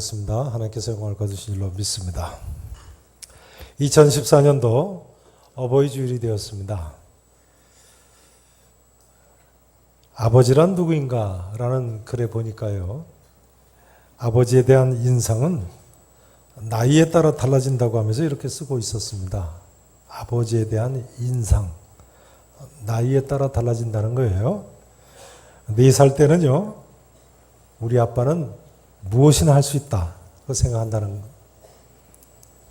기도하겠습니다. 하나님께서 영광을 거두신 줄로 믿습니다. 2014년도 어버이 주일이 되었습니다. 아버지란 누구인가? 라는 글에 보니까요. 아버지에 대한 인상은 나이에 따라 달라진다고 하면서 이렇게 쓰고 있었습니다. 아버지에 대한 인상, 나이에 따라 달라진다는 거예요. 4살 때는요, 우리 아빠는 무엇이나 할 수 있다. 그 생각한다는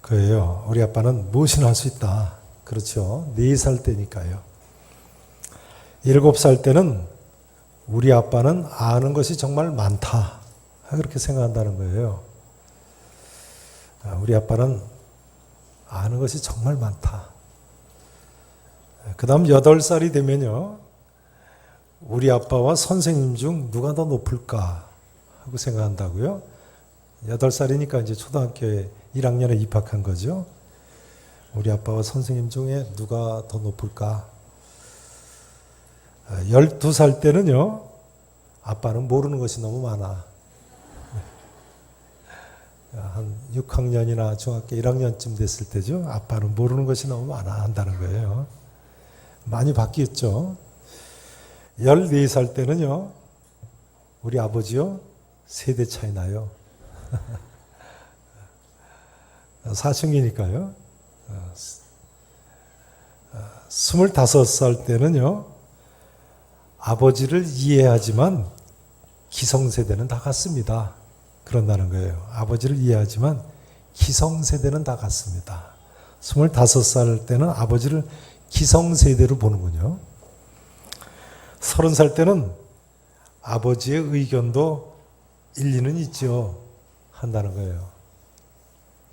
거예요. 우리 아빠는 무엇이나 할 수 있다. 그렇죠. 4살 때니까요. 7살 때는 우리 아빠는 아는 것이 정말 많다. 그렇게 생각한다는 거예요. 우리 아빠는 아는 것이 정말 많다. 그 다음 8살이 되면요. 우리 아빠와 선생님 중 누가 더 높을까 하고 생각한다고요. 8살이니까 이제 초등학교에 1학년에 입학한 거죠. 우리 아빠와 선생님 중에 누가 더 높을까. 12살 때는요. 아빠는 모르는 것이 너무 많아. 한 6학년이나 중학교 1학년쯤 됐을 때죠. 아빠는 모르는 것이 너무 많아 한다는 거예요. 많이 바뀌었죠. 14살 때는요. 우리 아버지요. 세대 차이 나요. 사춘기니까요. 25살 때는요. 아버지를 이해하지만 기성세대는 다 같습니다. 그런다는 거예요. 아버지를 이해하지만 기성세대는 다 같습니다. 25살 때는 아버지를 기성세대로 보는군요. 30살 때는 아버지의 의견도 일리는 있죠. 한다는 거예요.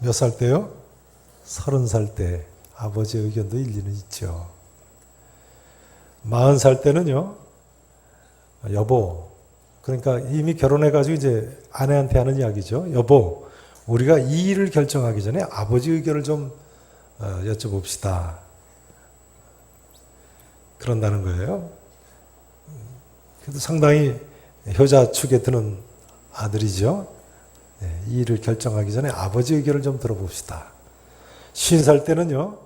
몇 살 때요? 30살 때 아버지의 의견도 일리는 있죠. 40살 때는요. 여보, 그러니까 이미 결혼해가지고 이제 아내한테 하는 이야기죠. 여보, 우리가 이 일을 결정하기 전에 아버지 의견을 좀 여쭤봅시다. 그런다는 거예요. 그래도 상당히 효자 축에 드는 아들이죠. 이 일을 결정하기 전에 아버지 의견을 좀 들어봅시다. 50살 때는요.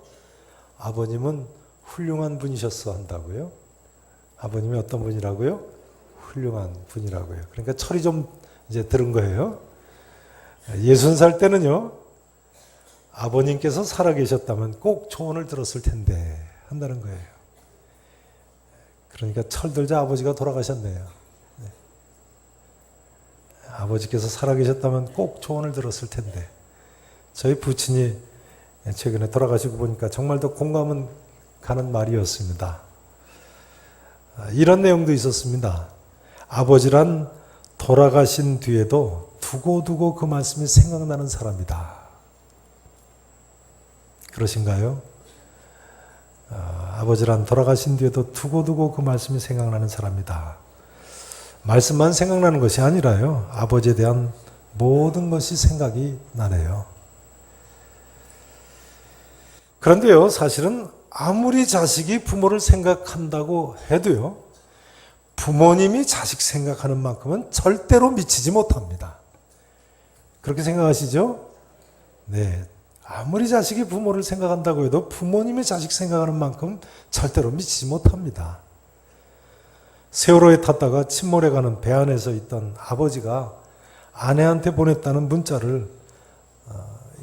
아버님은 훌륭한 분이셨어 한다고요. 아버님이 어떤 분이라고요? 훌륭한 분이라고요. 그러니까 철이 좀 이제 들은 거예요. 60살 때는요. 아버님께서 살아계셨다면 꼭 조언을 들었을 텐데 한다는 거예요. 그러니까 철들자 아버지가 돌아가셨네요. 네. 아버지께서 살아계셨다면 꼭 조언을 들었을 텐데. 저희 부친이 최근에 돌아가시고 보니까 정말 더 공감은 가는 말이었습니다. 이런 내용도 있었습니다. 아버지란 돌아가신 뒤에도 두고두고 그 말씀이 생각나는 사람이다. 그러신가요? 아버지란 돌아가신 뒤에도 두고두고 그 말씀이 생각나는 사람이다. 말씀만 생각나는 것이 아니라요. 아버지에 대한 모든 것이 생각이 나네요. 그런데요. 사실은 아무리 자식이 부모를 생각한다고 해도요. 부모님이 자식 생각하는 만큼은 절대로 미치지 못합니다. 그렇게 생각하시죠? 네. 아무리 자식이 부모를 생각한다고 해도 부모님이 자식 생각하는 만큼 절대로 미치지 못합니다. 세월호에 탔다가 침몰해 가는 배 안에서 있던 아버지가 아내한테 보냈다는 문자를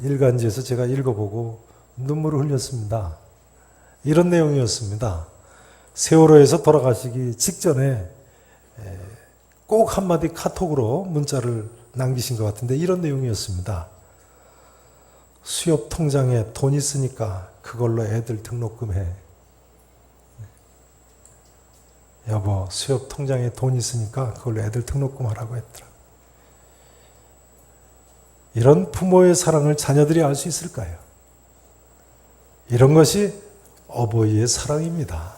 일간지에서 제가 읽어보고 눈물을 흘렸습니다. 이런 내용이었습니다. 세월호에서 돌아가시기 직전에 꼭 한마디 카톡으로 문자를 남기신 것 같은데 이런 내용이었습니다. 수협 통장에 돈 있으니까 그걸로 애들 등록금 해. 여보, 수협 통장에 돈 있으니까 그걸로 애들 등록금 하라고 했더라. 이런 부모의 사랑을 자녀들이 알 수 있을까요? 이런 것이 어버이의 사랑입니다.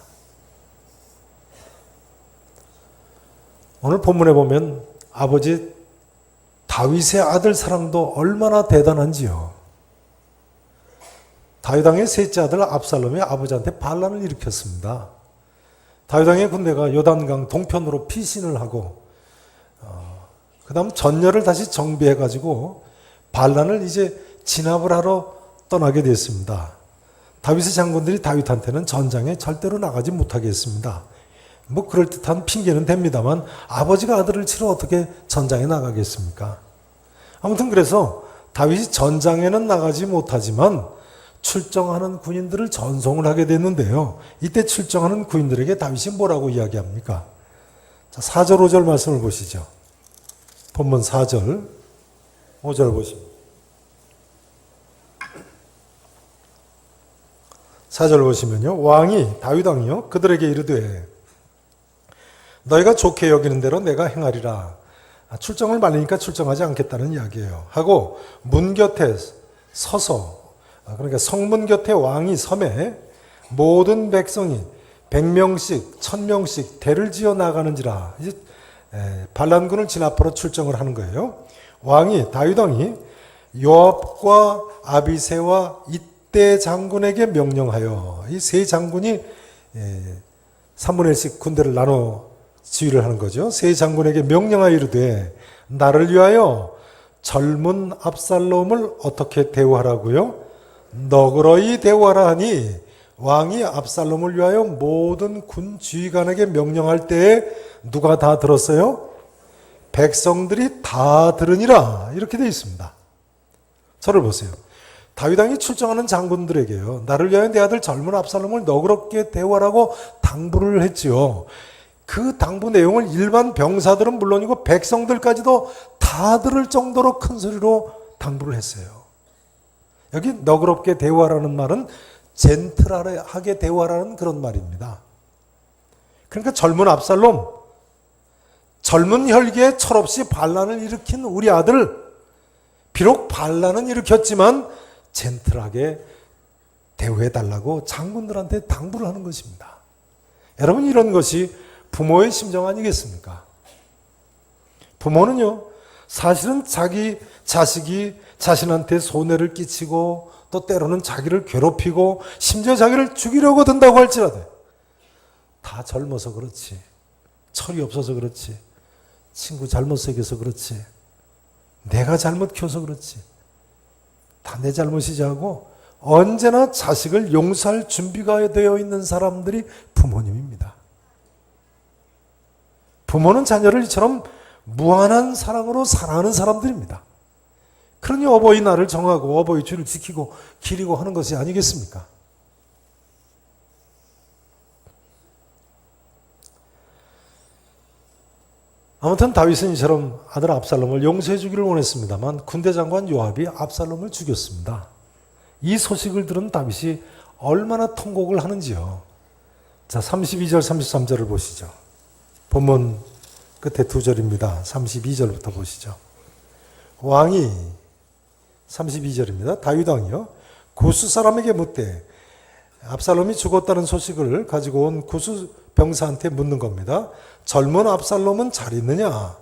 오늘 본문에 보면 아버지 다윗의 아들 사랑도 얼마나 대단한지요. 다윗 왕의 셋째 아들 압살롬이 아버지한테 반란을 일으켰습니다. 다윗 왕의 군대가 요단강 동편으로 피신을 하고 그 다음 전열을 다시 정비해가지고 반란을 이제 진압을 하러 떠나게 됐습니다. 다윗의 장군들이 다윗한테는 전장에 절대로 나가지 못하게 했습니다. 뭐 그럴듯한 핑계는 됩니다만 아버지가 아들을 치러 어떻게 전장에 나가겠습니까? 아무튼 그래서 다윗이 전장에는 나가지 못하지만 출정하는 군인들을 전송을 하게 됐는데요. 이때 출정하는 군인들에게 다윗이 뭐라고 이야기합니까? 자, 4절 5절 말씀을 보시죠. 본문 4절 5절 보십니다. 4절 보시면요. 왕이 다윗 왕이요 그들에게 이르되 너희가 좋게 여기는 대로 내가 행하리라. 출정을 말리니까 출정하지 않겠다는 이야기예요. 하고 문 곁에 서서, 그러니까 성문 곁에 왕이 섬에 모든 백성이 100명씩 1000명씩 대를 지어 나가는지라. 이제 반란군을 진압하러 출정을 하는 거예요. 왕이 다윗 왕이 요압과 아비새와 이때 장군에게 명령하여, 이 세 장군이 3분의 1씩 군대를 나눠 지휘를 하는 거죠. 세 장군에게 명령하여 이르되 나를 위하여 젊은 압살롬을 어떻게 대우하라고요? 너그러이 대우하라 하니 왕이 압살롬을 위하여 모든 군 지휘관에게 명령할 때에 누가 다 들었어요? 백성들이 다 들으니라. 이렇게 되어 있습니다. 저를 보세요. 다윗 왕이 출정하는 장군들에게요. 나를 위하여 내 아들 젊은 압살롬을 너그럽게 대우하라고 당부를 했지요. 그 당부 내용을 일반 병사들은 물론이고 백성들까지도 다 들을 정도로 큰 소리로 당부를 했어요. 여기 너그럽게 대우하라는 말은 젠틀하게 대우하라는 그런 말입니다. 그러니까 젊은 압살롬, 젊은 혈기에 철없이 반란을 일으킨 우리 아들, 비록 반란은 일으켰지만 젠틀하게 대우해달라고 장군들한테 당부를 하는 것입니다. 여러분, 이런 것이 부모의 심정 아니겠습니까? 부모는요, 사실은 자기 자식이 자신한테 손해를 끼치고 또 때로는 자기를 괴롭히고 심지어 자기를 죽이려고 든다고 할지라도 다 젊어서 그렇지, 철이 없어서 그렇지, 친구 잘못 새겨서 그렇지, 내가 잘못 키워서 그렇지, 다 내 잘못이지 하고 언제나 자식을 용서할 준비가 되어 있는 사람들이 부모님입니다. 부모는 자녀를 이처럼 무한한 사랑으로 사랑하는 사람들입니다. 그러니 어버이날을 정하고 어버이 주를 지키고 기리고 하는 것이 아니겠습니까? 아무튼 다윗은 이처럼 아들 압살롬을 용서해 주기를 원했습니다만 군대 장관 요압이 압살롬을 죽였습니다. 이 소식을 들은 다윗이 얼마나 통곡을 하는지요. 자, 32절 33절을 보시죠. 본문 끝에 두 절입니다. 32절부터 보시죠. 왕이 32절입니다. 다윗 왕이요 구스 사람에게 묻되, 압살롬이 죽었다는 소식을 가지고 온 구스 병사한테 묻는 겁니다. 젊은 압살롬은 잘 있느냐?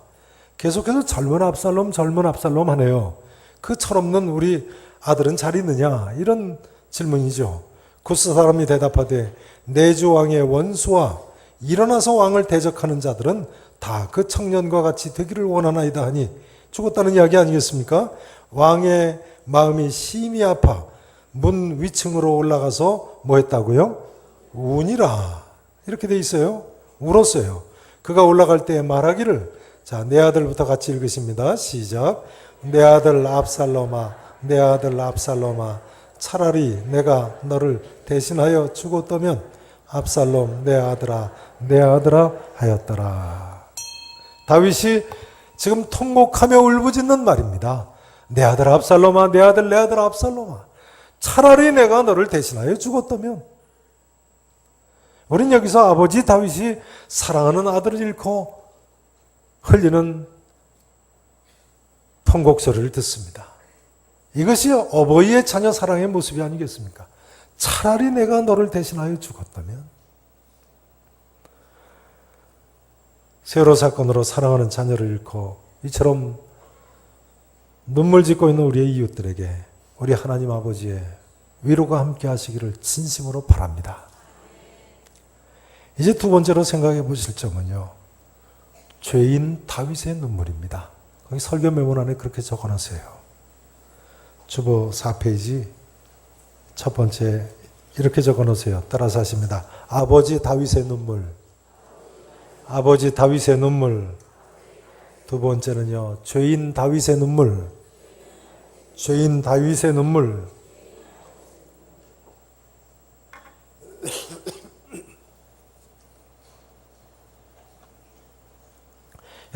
계속해서 젊은 압살롬 하네요. 그 철없는 우리 아들은 잘 있느냐? 이런 질문이죠. 구스 사람이 대답하되 내 주 왕의 원수와 일어나서 왕을 대적하는 자들은 다 그 청년과 같이 되기를 원하나이다 하니 죽었다는 이야기 아니겠습니까? 왕의 마음이 심히 아파 문 위층으로 올라가서 뭐 했다고요? 우니라. 이렇게 돼 있어요. 울었어요. 그가 올라갈 때 말하기를, 자, 내 아들부터 같이 읽으십니다. 시작. 내 아들 압살롬아, 내 아들 압살롬아, 차라리 내가 너를 대신하여 죽었다면 압살롬 내 아들아, 내 아들아 하였더라. 다윗이 지금 통곡하며 울부짖는 말입니다. 내 아들 압살롬아, 내 아들 압살롬아, 차라리 내가 너를 대신하여 죽었다면. 우린 여기서 아버지 다윗이 사랑하는 아들을 잃고 흘리는 통곡 소리를 듣습니다. 이것이 어버이의 자녀 사랑의 모습이 아니겠습니까? 차라리 내가 너를 대신하여 죽었다면. 세월호 사건으로 사랑하는 자녀를 잃고 이처럼 눈물 짓고 있는 우리의 이웃들에게 우리 하나님 아버지의 위로가 함께 하시기를 진심으로 바랍니다. 이제 두 번째로 생각해 보실 점은요, 죄인 다윗의 눈물입니다. 거기 설교 메모 안에 그렇게 적어놨어요. 주보 4페이지 첫 번째 이렇게 적어 놓으세요. 따라서 하십니다. 아버지 다윗의 눈물. 아버지 다윗의 눈물. 두 번째는요. 죄인 다윗의 눈물. 죄인 다윗의 눈물.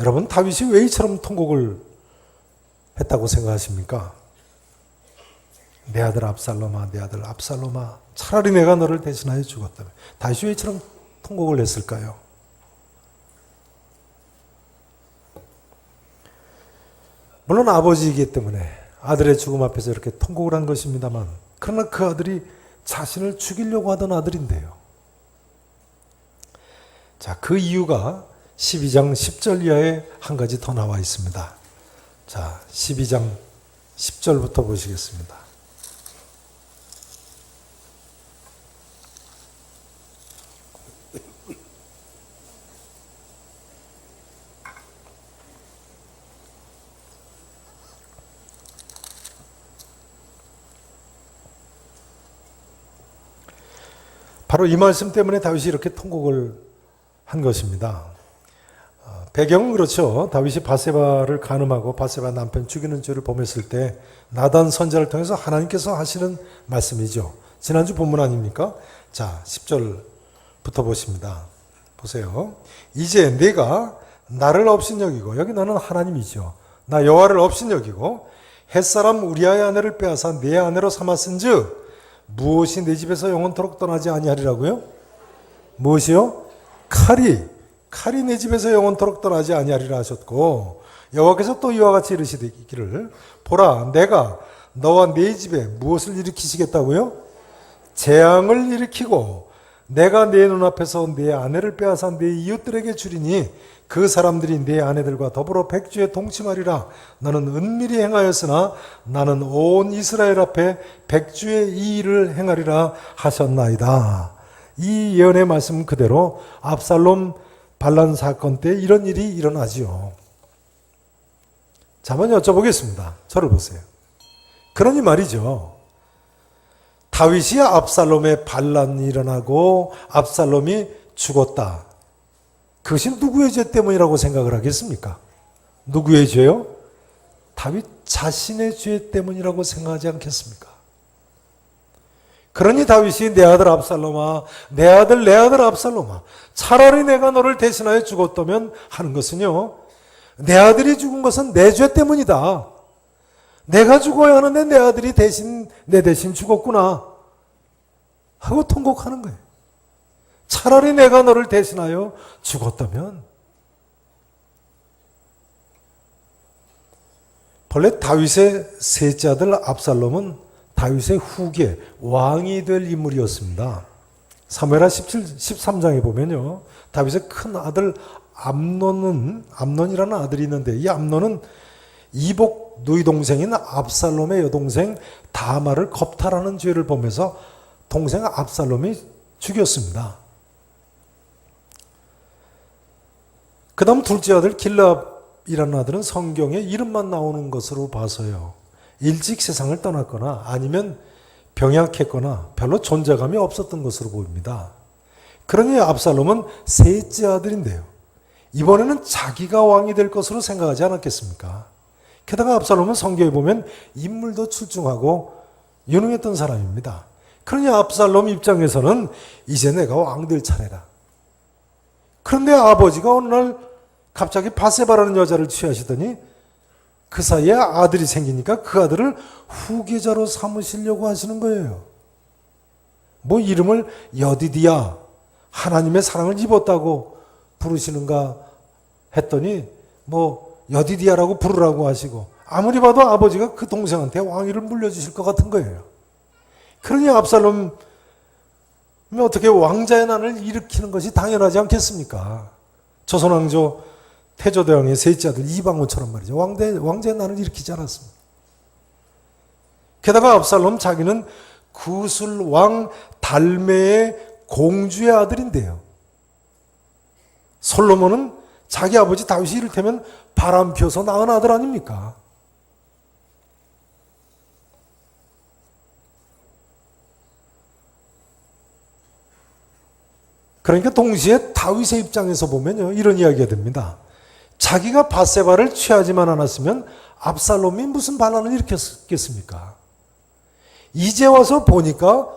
여러분, 다윗이 왜 이처럼 통곡을 했다고 생각하십니까? 내 아들 압살롬아, 내 아들 압살롬아, 차라리 내가 너를 대신하여 죽었다면. 다윗이 왜 이처럼 통곡을 했을까요? 물론 아버지이기 때문에 아들의 죽음 앞에서 이렇게 통곡을 한 것입니다만, 그러나 그 아들이 자신을 죽이려고 하던 아들인데요. 자, 그 이유가 12장 10절 이하에 한 가지 더 나와 있습니다. 자, 12장 10절부터 보시겠습니다. 바로 이 말씀 때문에 다윗이 이렇게 통곡을 한 것입니다. 배경은 그렇죠. 다윗이 바세바를 간음하고 바세바 남편 죽이는 죄를 범했을 때 나단 선지자를 통해서 하나님께서 하시는 말씀이죠. 지난주 본문 아닙니까? 자, 10절부터 보십니다. 보세요. 이제 내가 나를 업신여기고, 여기 나는 하나님이죠. 나 여호와를 업신여기고 햇사람 우리아의 아내를 빼앗아 내 아내로 삼았은즉 무엇이 내 집에서 영원토록 떠나지 아니하리라고요? 무엇이요? 칼이 내 집에서 영원토록 떠나지 아니하리라 하셨고, 여호와께서 또 이와 같이 이르시기를 보라, 내가 너와 네 집에 무엇을 일으키시겠다고요? 재앙을 일으키고 내가 네 눈앞에서 네 아내를 빼앗아 네 이웃들에게 주리니 그 사람들이 네 아내들과 더불어 백주에 동침하리라. 너는 은밀히 행하였으나 나는 온 이스라엘 앞에 백주의 이 일을 행하리라 하셨나이다. 이 예언의 말씀 그대로 압살롬 반란 사건 때 이런 일이 일어나지요. 자, 한번 여쭤보겠습니다. 저를 보세요. 그러니 말이죠. 다윗이 압살롬의 반란이 일어나고 압살롬이 죽었다. 그것이 누구의 죄 때문이라고 생각을 하겠습니까? 누구의 죄요? 다윗 자신의 죄 때문이라고 생각하지 않겠습니까? 그러니 다윗이 내 아들 압살롬아, 내 아들 압살롬아, 차라리 내가 너를 대신하여 죽었다면 하는 것은요, 내 아들이 죽은 것은 내 죄 때문이다. 내가 죽어야 하는데 내 아들이 내 대신 죽었구나 하고 통곡하는 거예요. 차라리 내가 너를 대신하여 죽었다면. 본래 다윗의 셋째 아들 압살롬은 다윗의 후계, 왕이 될 인물이었습니다. 사무엘하 13장에 보면요, 다윗의 큰 아들 암논이라는 아들이 있는데, 이 암논은 이복 누이 동생인 압살롬의 여동생 다마를 겁탈하는 죄를 범해서 동생 압살롬이 죽였습니다. 그 다음 둘째 아들 길랍이라는 아들은 성경에 이름만 나오는 것으로 봐서요, 일찍 세상을 떠났거나 아니면 병약했거나 별로 존재감이 없었던 것으로 보입니다. 그러니 압살롬은 셋째 아들인데요, 이번에는 자기가 왕이 될 것으로 생각하지 않았겠습니까? 게다가 압살롬은 성경에 보면 인물도 출중하고 유능했던 사람입니다. 그러니 압살롬 입장에서는 이제 내가 왕 될 차례다. 그런데 아버지가 어느 날 갑자기 바세바라는 여자를 취하시더니 그 사이에 아들이 생기니까 그 아들을 후계자로 삼으시려고 하시는 거예요. 뭐 이름을 여디디야, 하나님의 사랑을 입었다고 부르시는가 했더니 뭐 여디디야라고 부르라고 하시고, 아무리 봐도 아버지가 그 동생한테 왕위를 물려주실 것 같은 거예요. 그러니 압살롬이 어떻게 왕자의 난을 일으키는 것이 당연하지 않겠습니까? 조선왕조 태조대왕의 셋째 아들 이방원처럼 말이죠. 왕자의 난을 일으키지 않았습니다. 게다가 압살롬 자기는 구술 왕 달메의 공주의 아들인데요, 솔로몬은 자기 아버지 다윗이 이를테면 바람 피워서 낳은 아들 아닙니까? 그러니까 동시에 다윗의 입장에서 보면요, 이런 이야기가 됩니다. 자기가 밧세바를 취하지만 않았으면 압살롬이 무슨 반란을 일으켰겠습니까? 이제 와서 보니까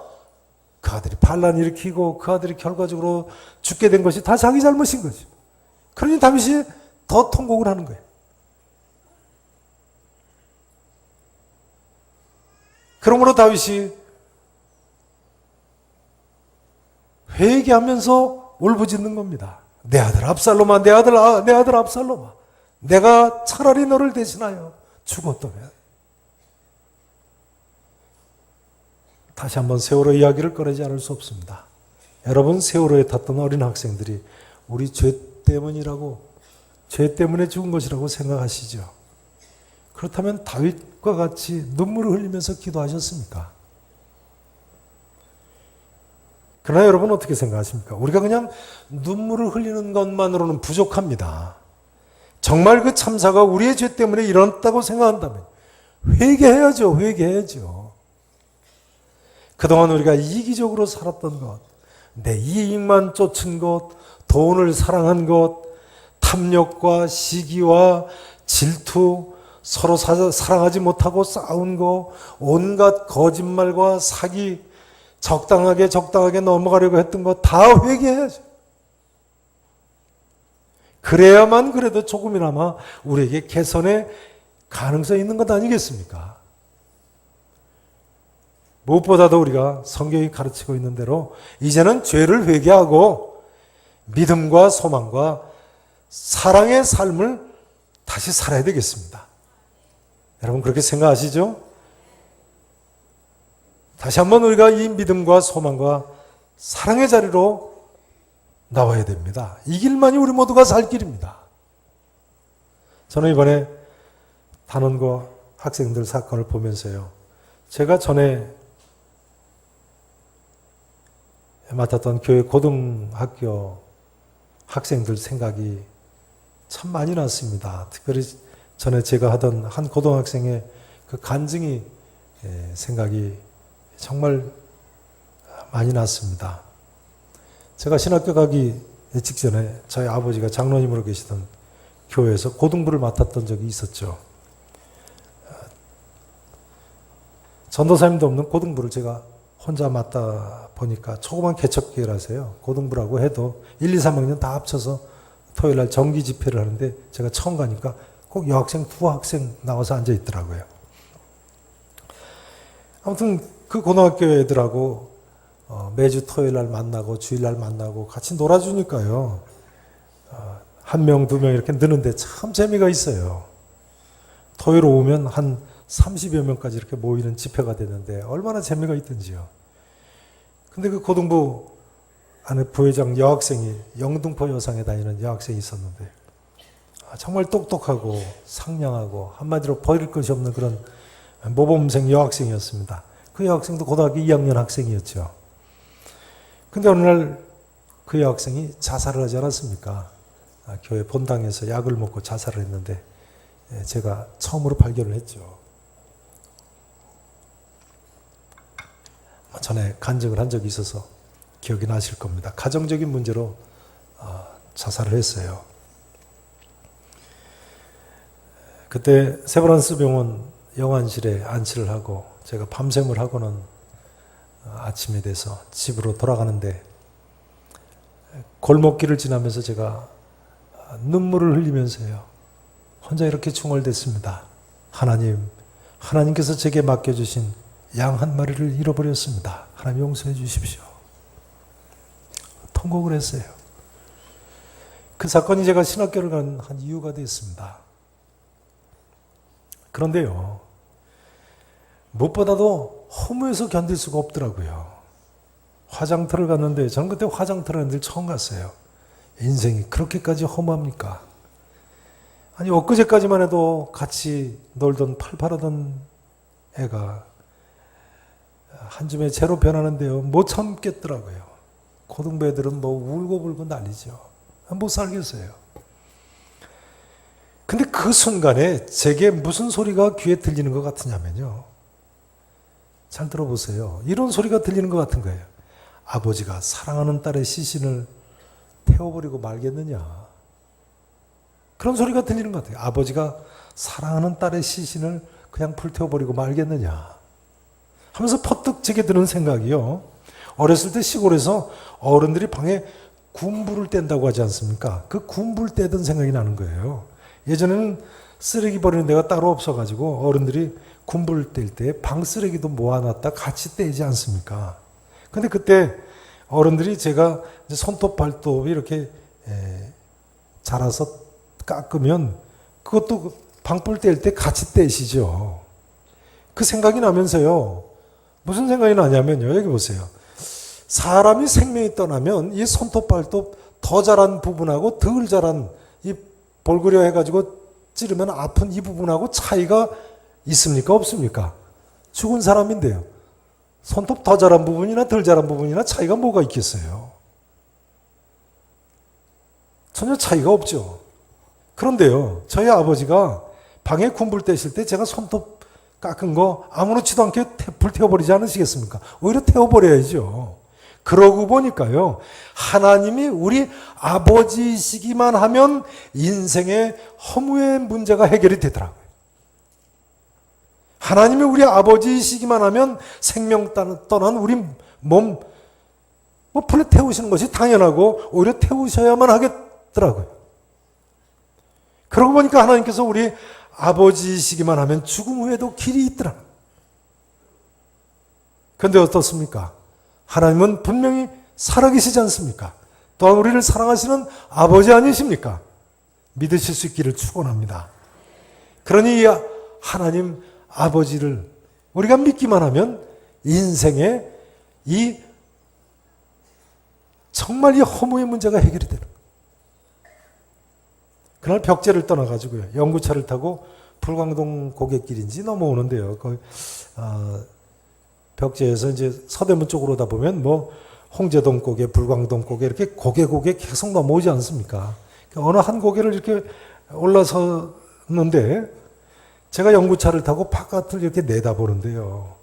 그 아들이 반란 일으키고 그 아들이 결과적으로 죽게 된 것이 다 자기 잘못인 거죠. 그러니 다윗이 더 통곡을 하는 거예요. 그러므로 다윗이 회개하면서 울부짖는 겁니다. 내 아들 압살롬아, 내 아들 압살롬아, 내가 차라리 너를 대신하여 죽었다면. 다시 한번 세월호 이야기를 꺼내지 않을 수 없습니다. 여러분, 세월호에 탔던 어린 학생들이 우리 죄 때문이라고, 죄 때문에 죽은 것이라고 생각하시죠? 그렇다면 다윗과 같이 눈물을 흘리면서 기도하셨습니까? 그러나 여러분 어떻게 생각하십니까? 우리가 그냥 눈물을 흘리는 것만으로는 부족합니다. 정말 그 참사가 우리의 죄 때문에 일어났다고 생각한다면 회개해야죠. 회개해야죠. 그동안 우리가 이기적으로 살았던 것, 내 이익만 쫓은 것, 돈을 사랑한 것, 탐욕과 시기와 질투, 서로 사랑하지 못하고 싸운 거, 온갖 거짓말과 사기, 적당하게 넘어가려고 했던 거 다 회개해야죠. 그래야만 그래도 조금이나마 우리에게 개선의 가능성이 있는 것 아니겠습니까? 무엇보다도 우리가 성경이 가르치고 있는 대로 이제는 죄를 회개하고 믿음과 소망과 사랑의 삶을 다시 살아야 되겠습니다. 여러분 그렇게 생각하시죠? 다시 한번 우리가 이 믿음과 소망과 사랑의 자리로 나와야 됩니다. 이 길만이 우리 모두가 살 길입니다. 저는 이번에 단원고 학생들 사건을 보면서요, 제가 전에 맡았던 교회 고등학교 학생들 생각이 참 많이 났습니다. 특별히 전에 제가 하던 한 고등학생의 그 간증이 생각이 정말 많이 났습니다. 제가 신학교 가기 직전에 저희 아버지가 장로님으로 계시던 교회에서 고등부를 맡았던 적이 있었죠. 전도사님도 없는 고등부를 제가 혼자 맡다 보니까 조그만 개척교회라서요. 고등부라고 해도 1, 2, 3학년 다 합쳐서 토요일날 정기 집회를 하는데 제가 처음 가니까 꼭 여학생, 부학생 나와서 앉아 있더라고요. 아무튼 그 고등학교 애들하고 매주 토요일날 만나고 주일날 만나고 같이 놀아주니까요. 한 명, 두 명 이렇게 느는데 참 재미가 있어요. 토요일 오면 한 30여 명까지 이렇게 모이는 집회가 되는데 얼마나 재미가 있던지요. 근데 그 고등부 안에 부회장 여학생이 영등포 여상에 다니는 여학생이 있었는데 정말 똑똑하고 상냥하고 한마디로 버릴 것이 없는 그런 모범생 여학생이었습니다. 그 여학생도 고등학교 2학년 학생이었죠. 근데 어느 날 그 여학생이 자살을 하지 않았습니까? 교회 본당에서 약을 먹고 자살을 했는데 제가 처음으로 발견을 했죠. 전에 간증을 한 적이 있어서 기억이 나실 겁니다. 가정적인 문제로 자살을 했어요. 그때 세브란스 병원 영안실에 안치를 하고 제가 밤샘을 하고는 아침이 돼서 집으로 돌아가는데 골목길을 지나면서 제가 눈물을 흘리면서요, 혼자 이렇게 중얼댔습니다. 하나님께서 제게 맡겨주신 양 한 마리를 잃어버렸습니다. 하나님 용서해 주십시오. 통곡을 했어요. 그 사건이 제가 신학교를 간 한 이유가 됐습니다. 그런데요, 무엇보다도 허무해서 견딜 수가 없더라고요. 화장터를 갔는데, 저는 그때 화장터라는 데를 처음 갔어요. 인생이 그렇게까지 허무합니까? 아니, 엊그제까지만 해도 같이 놀던 팔팔하던 애가 한 줌에 재로 변하는데요, 못 참겠더라고요. 고등부 애들은 뭐 울고불고 난리죠. 못 살겠어요. 근데 그 순간에 제게 무슨 소리가 귀에 들리는 것 같으냐면요, 잘 들어보세요. 이런 소리가 들리는 것 같은 거예요. 아버지가 사랑하는 딸의 시신을 태워버리고 말겠느냐. 그런 소리가 들리는 것 같아요. 아버지가 사랑하는 딸의 시신을 그냥 불태워버리고 말겠느냐 하면서 퍼뜩 제게 드는 생각이요. 어렸을 때 시골에서 어른들이 방에 군불을 뗀다고 하지 않습니까? 그 군불 떼던 생각이 나는 거예요. 예전에는 쓰레기 버리는 데가 따로 없어가지고 어른들이 군불 뗄 때 방 쓰레기도 모아놨다 같이 떼지 않습니까? 근데 그때 어른들이 제가 이제 손톱 발톱이 이렇게 자라서 깎으면 그것도 방불 뗄 때 같이 떼시죠. 그 생각이 나면서요. 무슨 생각이 나냐면요. 여기 보세요. 사람이 생명이 떠나면 이 손톱 발톱 더 자란 부분하고 덜 자란 이 볼그려 해가지고 찌르면 아픈 이 부분하고 차이가 있습니까? 없습니까? 죽은 사람인데요. 손톱 더 자란 부분이나 덜 자란 부분이나 차이가 뭐가 있겠어요? 전혀 차이가 없죠. 그런데요. 저희 아버지가 방에 군불 떼실 때 제가 손톱 깎은 거 아무렇지도 않게 불태워버리지 않으시겠습니까? 오히려 태워버려야죠. 그러고 보니까요. 하나님이 우리 아버지이시기만 하면 인생의 허무의 문제가 해결이 되더라고요. 하나님이 우리 아버지이시기만 하면 생명 떠난 우리 몸 불에 태우시는 것이 당연하고 오히려 태우셔야만 하겠더라고요. 그러고 보니까 하나님께서 우리 아버지이시기만 하면 죽음 후에도 길이 있더라. 그런데 어떻습니까? 하나님은 분명히 살아계시지 않습니까? 또한 우리를 사랑하시는 아버지 아니십니까? 믿으실 수 있기를 축원합니다. 그러니 이 하나님 아버지를 우리가 믿기만 하면 인생의 이 정말 이 허무의 문제가 해결이 되는 거예요. 그날 벽제를 떠나가지고요. 영구차를 타고 불광동 고갯길인지 넘어오는데요. 벽제에서 이제 서대문 쪽으로 오다 보면 뭐 홍제동 고개, 불광동 고개 이렇게 고개 계속 넘어오지 않습니까? 어느 한 고개를 이렇게 올라섰는데 제가 영구차를 타고 바깥을 이렇게 내다보는데요.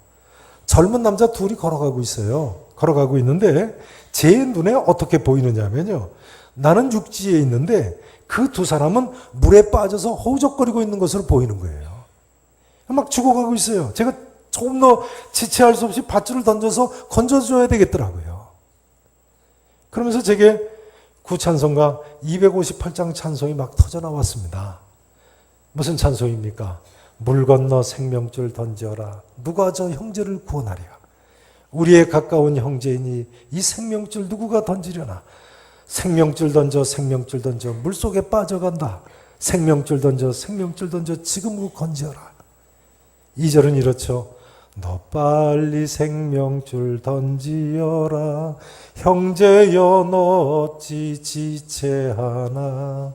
젊은 남자 둘이 걸어가고 있어요. 걸어가고 있는데 제 눈에 어떻게 보이느냐면요. 나는 육지에 있는데 그 두 사람은 물에 빠져서 허우적거리고 있는 것으로 보이는 거예요. 막 죽어가고 있어요. 제가 조금 더 지체할 수 없이 밧줄을 던져서 건져줘야 되겠더라고요. 그러면서 제게 구찬송가 258장 찬송이 막 터져 나왔습니다. 무슨 찬송입니까? 물 건너 생명줄 던져라. 누가 저 형제를 구원하랴. 우리의 가까운 형제이니 이 생명줄 누구가 던지려나. 생명줄 던져 생명줄 던져 물속에 빠져간다. 생명줄 던져 생명줄 던져 지금 건져라. 2절은 이렇죠. 너 빨리 생명줄 던지어라. 형제여 너 어찌 지체하나.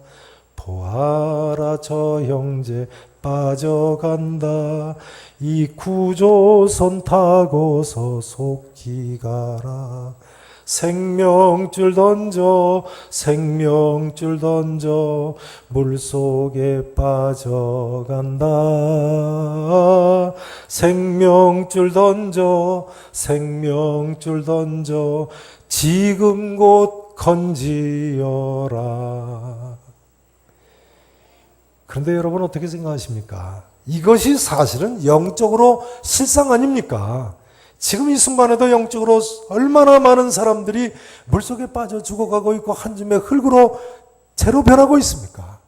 보아라 저 형제 빠져간다. 이 구조선 타고서 속히 가라. 생명줄 던져 생명줄 던져 물속에 빠져간다. 생명줄 던져 생명줄 던져 지금 곧 건지어라. 그런데 여러분 어떻게 생각하십니까? 이것이 사실은 영적으로 실상 아닙니까? 지금 이 순간에도 영적으로 얼마나 많은 사람들이 물속에 빠져 죽어가고 있고 한 줌의 흙으로 재로 변하고 있습니까?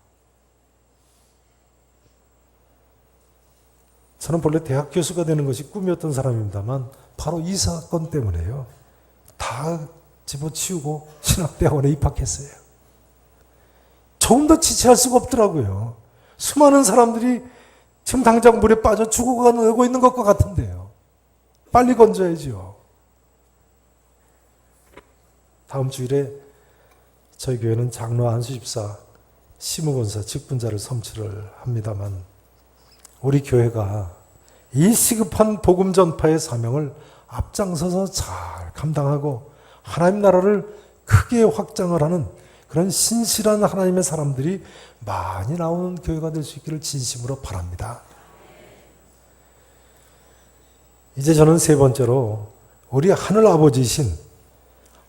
저는 본래 대학 교수가 되는 것이 꿈이었던 사람입니다만 바로 이 사건 때문에요. 다 집어치우고 신학대학원에 입학했어요. 조금 더 지체할 수가 없더라고요. 수많은 사람들이 지금 당장 물에 빠져 죽어가고 있는 것과 같은데요. 빨리 건져야죠. 다음 주일에 저희 교회는 장로 안수집사, 시무권사, 직분자를 섬추를 합니다만 우리 교회가 이 시급한 복음 전파의 사명을 앞장서서 잘 감당하고 하나님 나라를 크게 확장을 하는 그런 신실한 하나님의 사람들이 많이 나오는 교회가 될 수 있기를 진심으로 바랍니다. 이제 저는 세 번째로 우리 하늘 아버지이신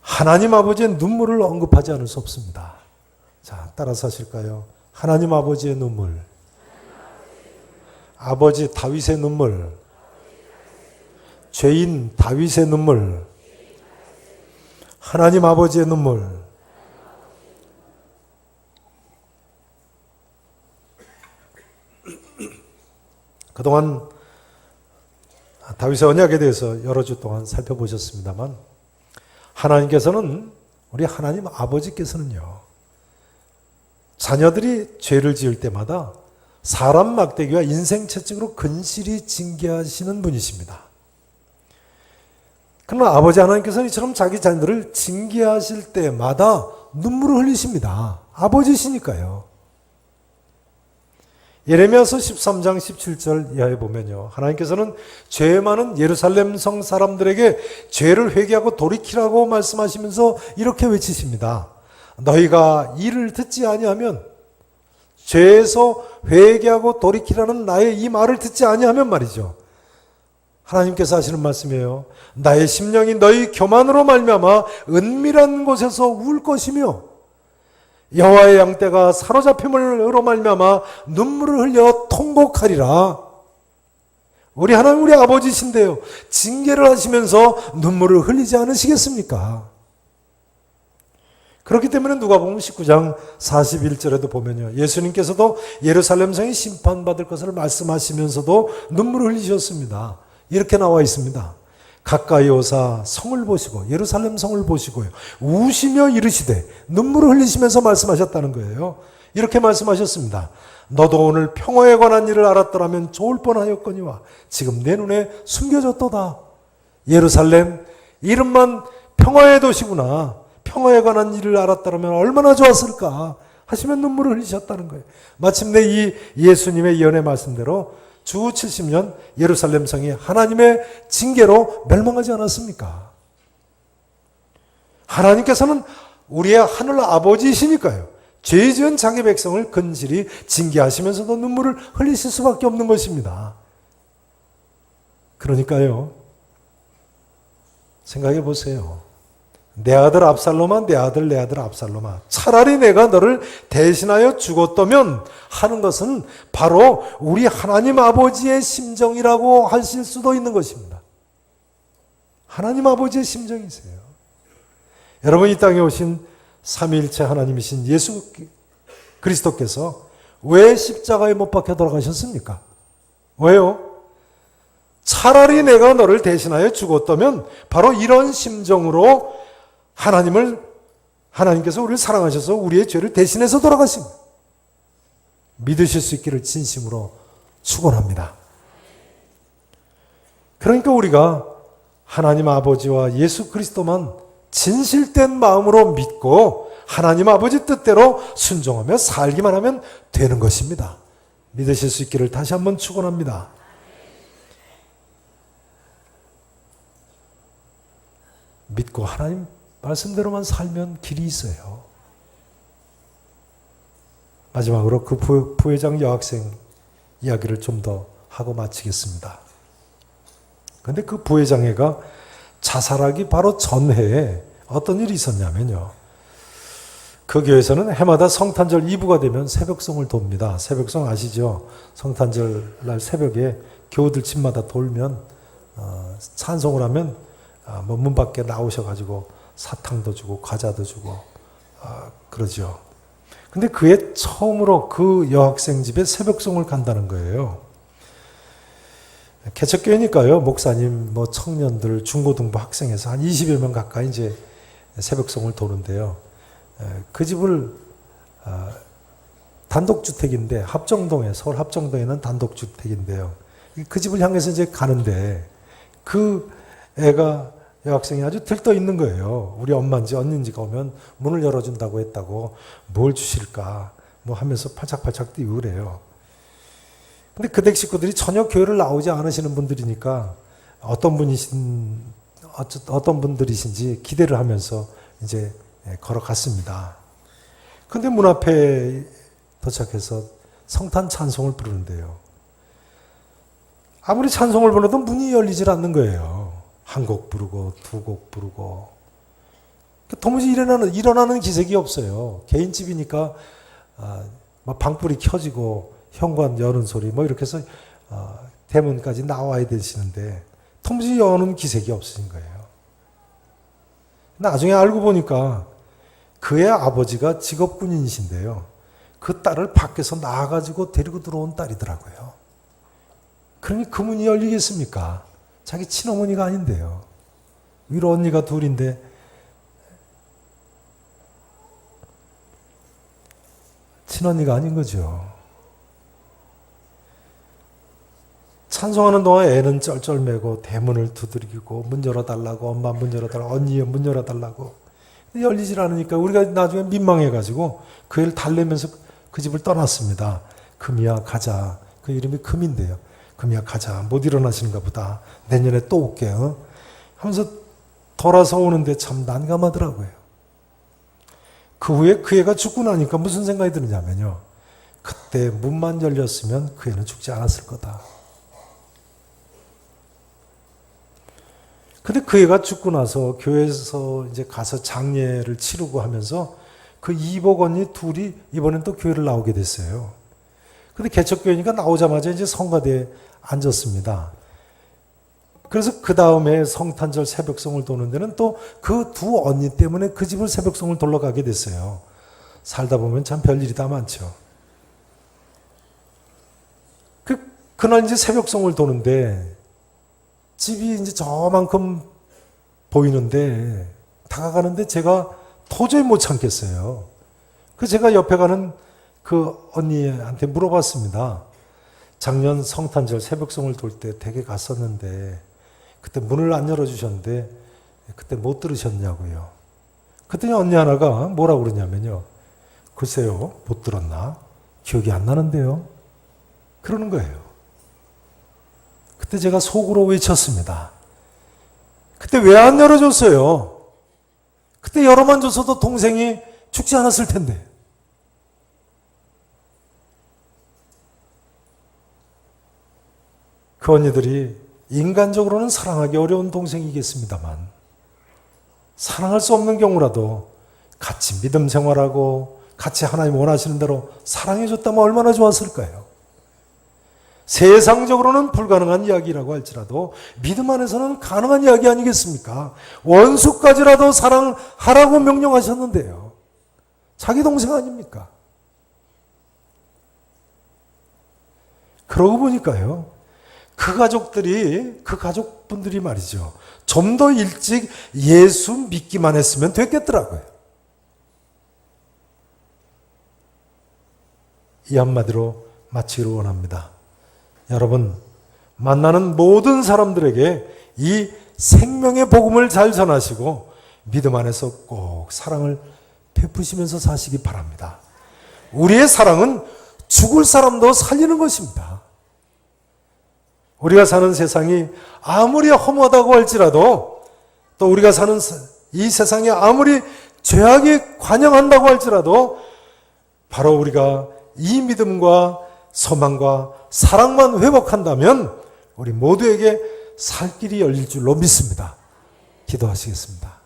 하나님 아버지의 눈물을 언급하지 않을 수 없습니다. 자, 따라서 하실까요? 하나님 아버지의 눈물, 아버지 다윗의 눈물, 죄인 다윗의 눈물, 하나님 아버지의 눈물. 그동안 다윗의 언약에 대해서 여러 주 동안 살펴보셨습니다만, 하나님께서는, 우리 하나님 아버지께서는요, 자녀들이 죄를 지을 때마다 사람 막대기와 인생 채찍으로 근실히 징계하시는 분이십니다. 그러나 아버지 하나님께서는 이처럼 자기 자녀들을 징계하실 때마다 눈물을 흘리십니다. 아버지시니까요. 예레미야서 13장 17절 이하에 보면요, 하나님께서는 죄 많은 예루살렘 성 사람들에게 죄를 회개하고 돌이키라고 말씀하시면서 이렇게 외치십니다. 너희가 이를 듣지 아니하면, 죄에서 회개하고 돌이키라는 나의 이 말을 듣지 아니하면 말이죠, 하나님께서 하시는 말씀이에요. 나의 심령이 너희 교만으로 말미암아 은밀한 곳에서 울 것이며, 여호와의 양떼가 사로잡힘으로 말미암아 눈물을 흘려 통곡하리라. 우리 하나님, 우리 아버지신데요, 징계를 하시면서 눈물을 흘리지 않으시겠습니까? 그렇기 때문에 누가복음 19장 41절에도 보면요, 예수님께서도 예루살렘 성이 심판받을 것을 말씀하시면서도 눈물을 흘리셨습니다. 이렇게 나와 있습니다. 가까이 오사 성을 보시고, 예루살렘 성을 보시고요, 우시며 이르시되, 눈물을 흘리시면서 말씀하셨다는 거예요. 이렇게 말씀하셨습니다. 너도 오늘 평화에 관한 일을 알았더라면 좋을 뻔하였거니와 지금 내 눈에 숨겨졌도다. 예루살렘, 이름만 평화의 도시구나. 평화에 관한 일을 알았더라면 얼마나 좋았을까 하시면 눈물을 흘리셨다는 거예요. 마침내 이 예수님의 예언의 말씀대로 주 70년 예루살렘 성이 하나님의 징계로 멸망하지 않았습니까? 하나님께서는 우리의 하늘 아버지이시니까요, 죄 지은 자기 백성을 근실히 징계하시면서도 눈물을 흘리실 수밖에 없는 것입니다. 그러니까요, 생각해 보세요. 내 아들 압살롬아, 내 아들, 내 아들 압살롬아, 차라리 내가 너를 대신하여 죽었다면 하는 것은 바로 우리 하나님 아버지의 심정이라고 하실 수도 있는 것입니다. 하나님 아버지의 심정이세요. 여러분, 이 땅에 오신 삼위일체 하나님이신 예수 그리스도께서 왜 십자가에 못 박혀 돌아가셨습니까? 왜요? 차라리 내가 너를 대신하여 죽었다면 바로 이런 심정으로 하나님께서 우리를 사랑하셔서 우리의 죄를 대신해서 돌아가십니다. 믿으실 수 있기를 진심으로 축원합니다. 그러니까 우리가 하나님 아버지와 예수 그리스도만 진실된 마음으로 믿고 하나님 아버지 뜻대로 순종하며 살기만 하면 되는 것입니다. 믿으실 수 있기를 다시 한번 축원합니다. 믿고 하나님 말씀대로만 살면 길이 있어요. 마지막으로 그 부회장 여학생 이야기를 좀 더 하고 마치겠습니다. 그런데 그 부회장애가 자살하기 바로 전해에 어떤 일이 있었냐면요, 그 교회에서는 해마다 성탄절 2부가 되면 새벽송을 돕니다. 새벽송 아시죠? 성탄절 날 새벽에 교우들 집마다 돌면 찬송을 하면 문 밖에 나오셔가지고 사탕도 주고 과자도 주고 그러죠. 근데 그해 처음으로 그 여학생 집에 새벽송을 간다는 거예요. 개척교회니까요, 목사님, 청년들, 중고등부 학생에서 한 20여 명 가까이 이제 새벽송을 도는데요. 그 집을 단독주택인데, 서울 합정동에는 단독주택인데요. 그 집을 향해서 이제 가는데 그 애가, 여학생이 아주 들떠 있는 거예요. 우리 엄마인지 언니인지가 오면 문을 열어준다고 했다고, 뭘 주실까 하면서 팔짝팔짝 뛰고 그래요. 근데 그 댁 식구들이 전혀 교회를 나오지 않으시는 분들이니까 어떤 분들이신지 기대를 하면서 이제 걸어갔습니다. 근데 문 앞에 도착해서 성탄 찬송을 부르는데요, 아무리 찬송을 불러도 문이 열리질 않는 거예요. 한 곡 부르고 두 곡 부르고. 도무지 일어나는 기색이 없어요. 개인집이니까 방불이 켜지고 현관 여는 소리 이렇게 해서 대문까지 나와야 되시는데 도무지 여는 기색이 없으신 거예요. 나중에 알고 보니까 그의 아버지가 직업군인이신데요. 그 딸을 밖에서 나와가지고 데리고 들어온 딸이더라고요. 그러니 그 문이 열리겠습니까? 자기 친어머니가 아닌데요. 위로 언니가 둘인데 친언니가 아닌 거죠. 찬송하는 동안 애는 쩔쩔매고 대문을 두드리고 문 열어달라고, 엄마 문 열어달라고, 언니 문 열어달라고. 열리질 않으니까 우리가 나중에 민망해가지고 그 애를 달래면서 그 집을 떠났습니다. 금이야 가자. 그 이름이 금인데요. 금이야 가자. 못 일어나시는가 보다. 내년에 또 올게. 하면서 돌아서 오는데 참 난감하더라고요. 그 후에 그 애가 죽고 나니까 무슨 생각이 드느냐면요. 그때 문만 열렸으면 그 애는 죽지 않았을 거다. 근데 그 애가 죽고 나서 교회에서 이제 가서 장례를 치르고 하면서 그 이복 언니 둘이 이번엔 또 교회를 나오게 됐어요. 근데 개척교회니까 나오자마자 이제 성가대에 앉았습니다. 그래서 그 다음에 성탄절 새벽송을 도는 데는 또 그 두 언니 때문에 그 집을 새벽송을 돌러 가게 됐어요. 살다 보면 참 별일이 다 많죠. 그날 이제 새벽송을 도는데 집이 이제 저만큼 보이는데 다가가는데 제가 도저히 못 참겠어요. 그래서 제가 옆에 가는 그 언니한테 물어봤습니다. 작년 성탄절 새벽송을 돌 때 댁에 갔었는데 그때 문을 안 열어주셨는데 그때 못 들으셨냐고요. 그랬더니 언니 하나가 뭐라고 그러냐면요. 글쎄요, 못 들었나? 기억이 안 나는데요. 그러는 거예요. 그때 제가 속으로 외쳤습니다. 그때 왜 안 열어줬어요? 그때 열어만 줬어도 동생이 죽지 않았을 텐데. 그 언니들이 인간적으로는 사랑하기 어려운 동생이겠습니다만 사랑할 수 없는 경우라도 같이 믿음 생활하고 같이 하나님 원하시는 대로 사랑해줬다면 얼마나 좋았을까요? 세상적으로는 불가능한 이야기라고 할지라도 믿음 안에서는 가능한 이야기 아니겠습니까? 원수까지라도 사랑하라고 명령하셨는데요. 자기 동생 아닙니까? 그러고 보니까요. 그 가족분들이 말이죠. 좀 더 일찍 예수 믿기만 했으면 됐겠더라고요. 이 한마디로 마치기를 원합니다. 여러분, 만나는 모든 사람들에게 이 생명의 복음을 잘 전하시고 믿음 안에서 꼭 사랑을 베푸시면서 사시기 바랍니다. 우리의 사랑은 죽을 사람도 살리는 것입니다. 우리가 사는 세상이 아무리 허무하다고 할지라도 또 우리가 사는 이 세상이 아무리 죄악이 관영한다고 할지라도 바로 우리가 이 믿음과 소망과 사랑만 회복한다면 우리 모두에게 살 길이 열릴 줄로 믿습니다. 기도하시겠습니다.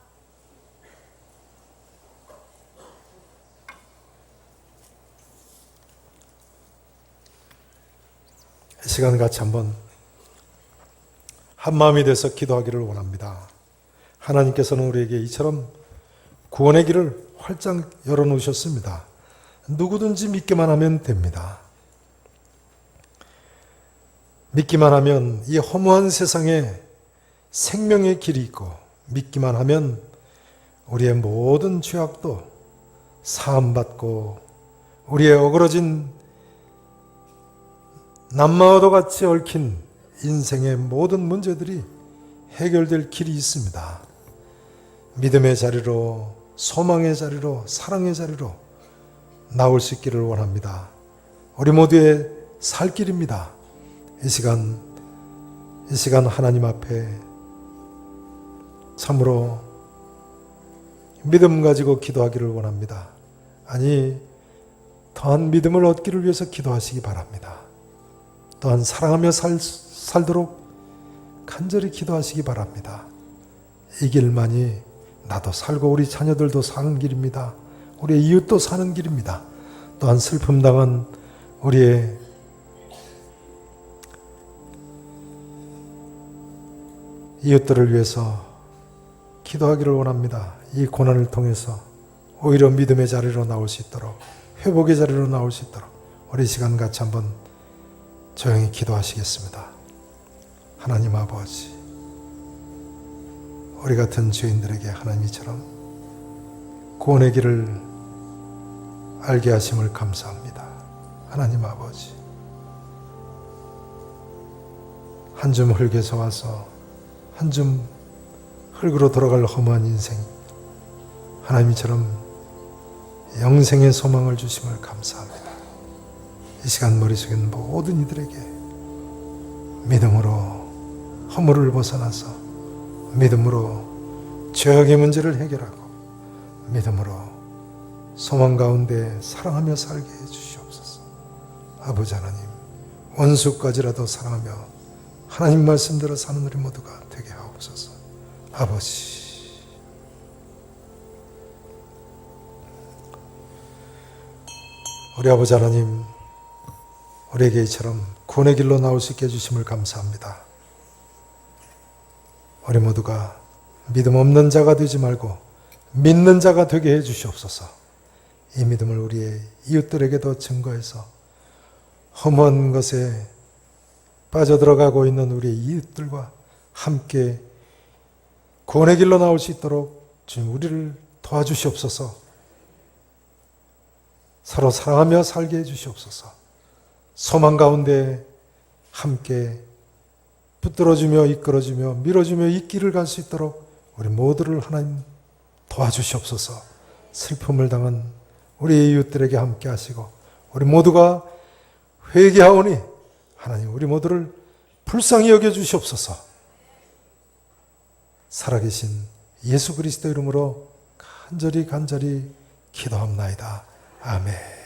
이 시간 같이 한번 한마음이 돼서 기도하기를 원합니다. 하나님께서는 우리에게 이처럼 구원의 길을 활짝 열어놓으셨습니다. 누구든지 믿기만 하면 됩니다. 믿기만 하면 이 허무한 세상에 생명의 길이 있고 믿기만 하면 우리의 모든 죄악도 사함받고 우리의 어그러진 남마와도 같이 얽힌 인생의 모든 문제들이 해결될 길이 있습니다. 믿음의 자리로, 소망의 자리로, 사랑의 자리로 나올 수 있기를 원합니다. 우리 모두의 살 길입니다. 이 시간 하나님 앞에 참으로 믿음 가지고 기도하기를 원합니다. 아니, 더한 믿음을 얻기를 위해서 기도하시기 바랍니다. 또한 사랑하며 살도록 간절히 기도하시기 바랍니다. 이 길만이 나도 살고 우리 자녀들도 사는 길입니다. 우리의 이웃도 사는 길입니다. 또한 슬픔 당한 우리의 이웃들을 위해서 기도하기를 원합니다. 이 고난을 통해서 오히려 믿음의 자리로 나올 수 있도록, 회복의 자리로 나올 수 있도록 우리 시간 같이 한번 조용히 기도하시겠습니다. 하나님 아버지, 우리 같은 죄인들에게 하나님처럼 구원의 길을 알게 하심을 감사합니다. 하나님 아버지, 한 줌 흙에서 와서 한 줌 흙으로 돌아갈 험한 인생, 하나님처럼 영생의 소망을 주심을 감사합니다. 이 시간 머릿속에 있는 모든 이들에게 믿음으로 허물을 벗어나서 믿음으로 죄악의 문제를 해결하고 믿음으로 소망 가운데 사랑하며 살게 해주시옵소서. 아버지 하나님, 원수까지라도 사랑하며 하나님 말씀대로 사는 우리 모두가 되게 하옵소서. 아버지, 우리 아버지 하나님, 우리에게 이처럼 구원의 길로 나올 수 있게 해주심을 감사합니다. 우리 모두가 믿음 없는 자가 되지 말고 믿는 자가 되게 해주시옵소서. 이 믿음을 우리의 이웃들에게도 증거해서 험한 것에 빠져들어가고 있는 우리의 이웃들과 함께 구원의 길로 나올 수 있도록 주님 우리를 도와주시옵소서. 서로 사랑하며 살게 해주시옵소서. 소망 가운데 함께 붙들어주며 이끌어주며 밀어주며 이 길을 갈 수 있도록 우리 모두를 하나님 도와주시옵소서. 슬픔을 당한 우리 이웃들에게 함께 하시고 우리 모두가 회개하오니 하나님 우리 모두를 불쌍히 여겨주시옵소서. 살아계신 예수 그리스도 이름으로 간절히 기도합나이다. 아멘.